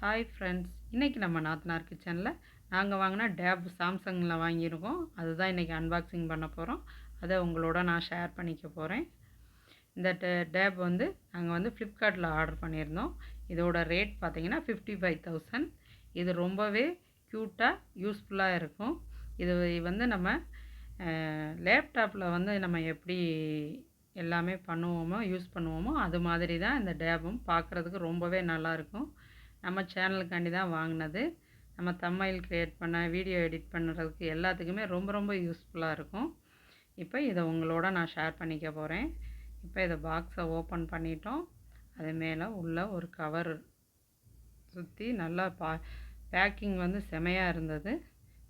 Hi friends, இன்றைக்கி நம்ம நாத்தனார் கிச்சனில் நாங்கள் வாங்கின டேப் சாம்சங்கில் வாங்கியிருக்கோம். அதுதான் இன்றைக்கி அன்பாக்சிங் பண்ண போகிறோம். அதை உங்களோட நான் ஷேர் பண்ணிக்க போகிறேன். இந்த டேப் நாங்கள் ஃப்ளிப்கார்ட்டில் ஆர்டர் பண்ணியிருந்தோம். இதோட ரேட் பார்த்திங்கன்னா 55,000. இது ரொம்பவே க்யூட்டாக யூஸ்ஃபுல்லாக இருக்கும். இது நம்ம லேப்டாப்பில் நம்ம எப்படி எல்லாமே யூஸ் பண்ணுவோமோ அது மாதிரி தான் இந்த டேபும் பார்க்குறதுக்கு ரொம்பவே நல்லாயிருக்கும். நம்ம சேனலுக்காண்டி தான் வாங்கினது. நம்ம தம்ப்நெயில் க்ரியேட் பண்ண, வீடியோ எடிட் பண்ணுறதுக்கு எல்லாத்துக்குமே ரொம்ப ரொம்ப யூஸ்ஃபுல்லாக இருக்கும். இப்போ இதை உங்களோட நான் ஷேர் பண்ணிக்க போகிறேன். இப்போ இதை பாக்ஸை ஓப்பன் பண்ணிட்டோம். அது மேலே உள்ள ஒரு கவர் சுற்றி நல்லா பேக்கிங் செமையாக இருந்தது.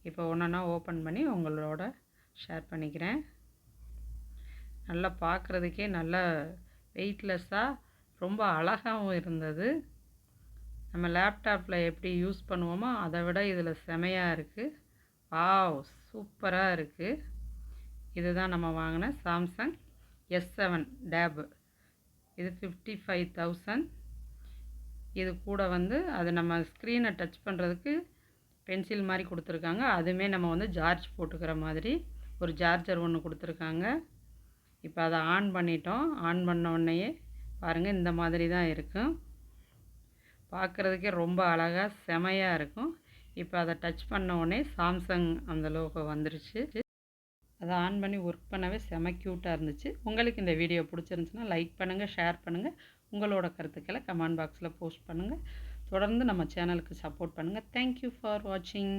இப்போ ஒன்றா ஓப்பன் பண்ணி உங்களோட ஷேர் பண்ணிக்கிறேன். நல்லா பார்க்குறதுக்கே நல்ல வெயிட்லெஸ்ஸாக ரொம்ப அழகாகவும் இருந்தது. நம்ம லேப்டாப்பில் எப்படி யூஸ் பண்ணுவோமோ அதை விட இதில் செமையாக இருக்குது. வாவ், சூப்பராக இருக்குது. இதுதான் நம்ம வாங்கின சாம்சங் S7 டேபு. இது 55,000. இது கூட அது நம்ம ஸ்க்ரீனை டச் பண்ணுறதுக்கு பென்சில் மாதிரி கொடுத்துருக்காங்க. அதுவுமே நம்ம சார்ஜ் போட்டுக்கிற மாதிரி ஒரு சார்ஜர் ஒன்று கொடுத்துருக்காங்க. இப்போ அதை ஆன் பண்ணிட்டோம். ஆன் பண்ண உடனேயே பாருங்கள், இந்த மாதிரி தான் இருக்கும். பார்க்குறதுக்கே ரொம்ப அழகாக செமையாக இருக்கும். இப்போ அதை டச் பண்ண உடனே சாம்சங் அந்த லோகோ வந்துருச்சு. அதை ஆன் பண்ணி ஒர்க் பண்ணவே செம க்யூட்டாக இருந்துச்சு. உங்களுக்கு இந்த வீடியோ பிடிச்சிருந்துச்சுன்னா லைக் பண்ணுங்கள், ஷேர் பண்ணுங்கள். உங்களோட கருத்துக்களை கமெண்ட் பாக்ஸில் போஸ்ட் பண்ணுங்கள். தொடர்ந்து நம்ம சேனலுக்கு சப்போர்ட் பண்ணுங்கள். தேங்க்யூ ஃபார் வாட்சிங்.